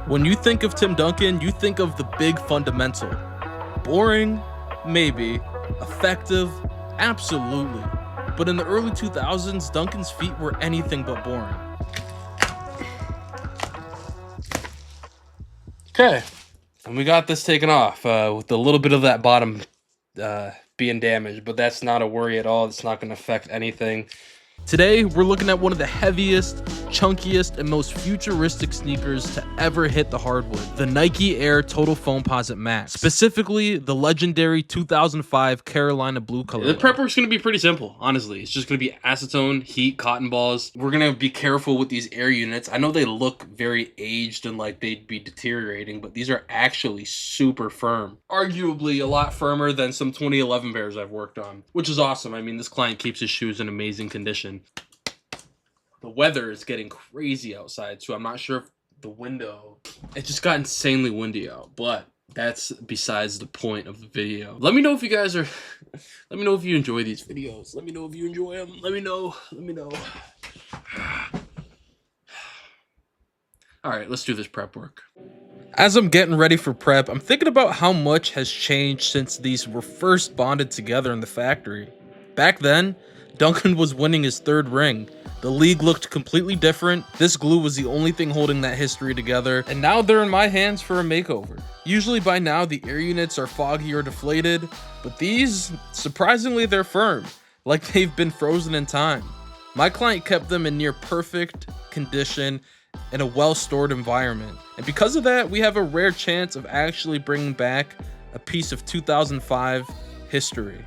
When you think of Tim Duncan, you think of the big fundamental. Boring? Maybe. Effective? Absolutely. But in the early 2000s, Duncan's feet were anything but boring. Okay, and we got this taken off with a little bit of that bottom being damaged, but that's not a worry at all. It's not going to affect anything. Today, we're looking at one of the heaviest, chunkiest, and most futuristic sneakers to ever hit the hardwood, the Nike Air Total Foamposite Max, specifically the legendary 2005 Carolina Blue color. The prep work's going to be pretty simple, honestly. It's just going to be acetone, heat, cotton balls. We're going to be careful with these Air units. I know they look very aged and like they'd be deteriorating, but these are actually super firm. Arguably a lot firmer than some 2011 pairs I've worked on, which is awesome. I mean, this client keeps his shoes in amazing condition. The weather is getting crazy outside, so I'm not sure if the window... It just got insanely windy out, but that's besides the point of the video. Let me know if you guys are... Let me know if you enjoy these videos. Let me know if you enjoy them. Let me know. Alright, let's do this prep work. As I'm getting ready for prep, I'm thinking about how much has changed since these were first bonded together in the factory. Back then, Duncan was winning his third ring. The league looked completely different. This glue was the only thing holding that history together, and now they're in my hands for a makeover. Usually by now the air units are foggy or deflated, but these, surprisingly, they're firm, like they've been frozen in time. My client kept them in near perfect condition in a well-stored environment, and because of that, we have a rare chance of actually bringing back a piece of 2005 history.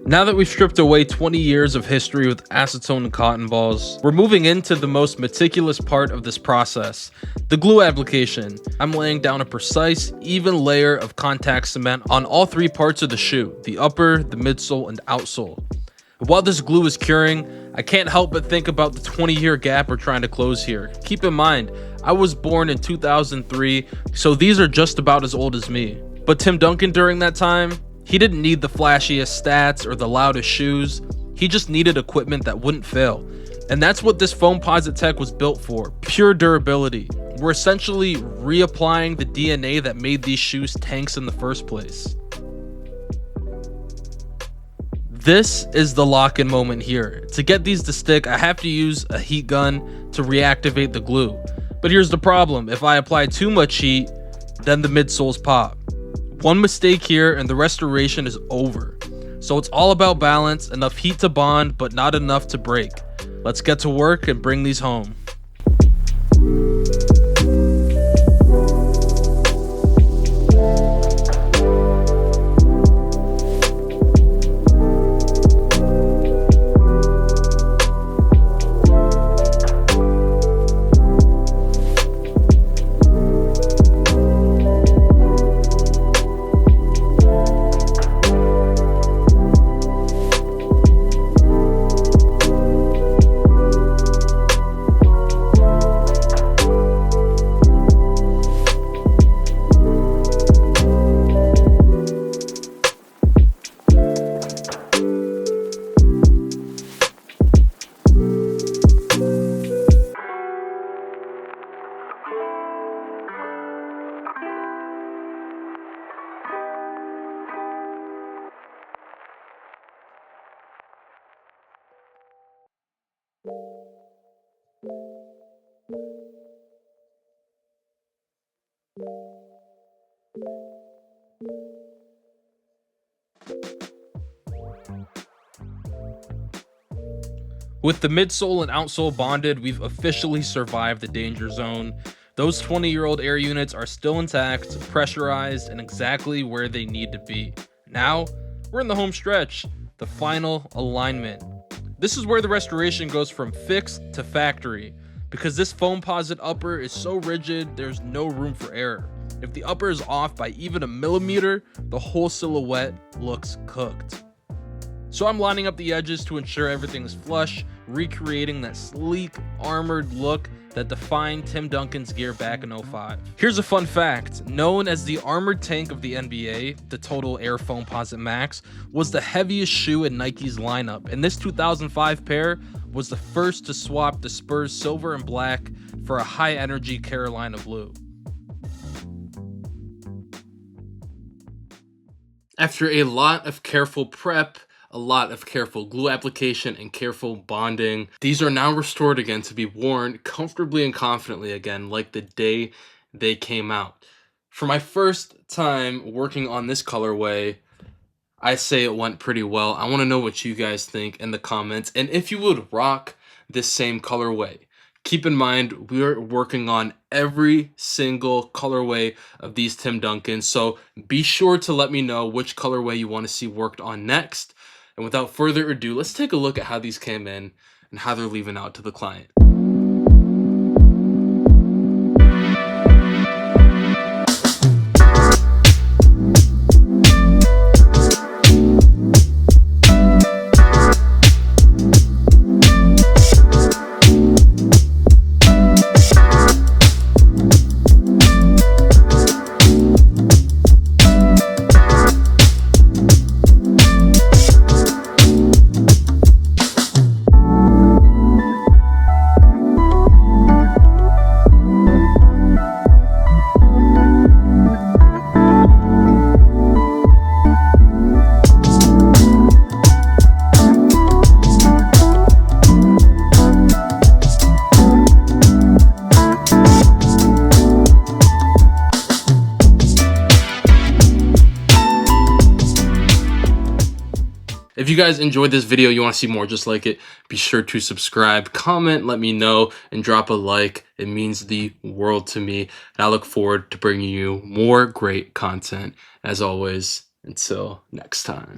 Now that we've stripped away 20 years of history with acetone and cotton balls, we're moving into the most meticulous part of this process, the glue application. I'm laying down a precise, even layer of contact cement on all three parts of the shoe, the upper, the midsole, and outsole. While this glue is curing, I can't help but think about the 20-year gap we're trying to close here. Keep in mind, I was born in 2003, so these are just about as old as me. But Tim Duncan during that time, he didn't need the flashiest stats or the loudest shoes. He just needed equipment that wouldn't fail. And that's what this Foamposite tech was built for, pure durability. We're essentially reapplying the DNA that made these shoes tanks in the first place. This is the lock-in moment here. To get these to stick, I have to use a heat gun to reactivate the glue. But here's the problem, if I apply too much heat, then the midsoles pop. One mistake here and the restoration is over. So it's all about balance, enough heat to bond, but not enough to break. Let's get to work and bring these home. With the midsole and outsole bonded, we've officially survived the danger zone. Those 20-year-old air units are still intact, pressurized, and exactly where they need to be. Now, we're in the home stretch, the final alignment. This is where the restoration goes from fixed to factory. Because this Foamposite upper is so rigid, there's no room for error. If the upper is off by even a millimeter, the whole silhouette looks cooked. So I'm lining up the edges to ensure everything is flush, recreating that sleek, armored look that defined Tim Duncan's gear back in 05. Here's a fun fact. Known as the armored tank of the NBA, the Total Air Foamposite Max was the heaviest shoe in Nike's lineup, and this 2005 pair was the first to swap the Spurs silver and black for a high energy Carolina blue. After a lot of careful prep, a lot of careful glue application, and careful bonding, these are now restored again to be worn comfortably and confidently again like the day they came out. For my first time working on this colorway, I say it went pretty well. I want to know what you guys think in the comments, and if you would rock this same colorway. Keep in mind, we're working on every single colorway of these Tim Duncans, so be sure to let me know which colorway you want to see worked on next. And without further ado, let's take a look at how these came in and how they're leaving out to the client. If you guys enjoyed this video, you want to see more just like it, be sure to subscribe, comment, let me know, and drop a like. It means the world to me. And I look forward to bringing you more great content. As always, until next time.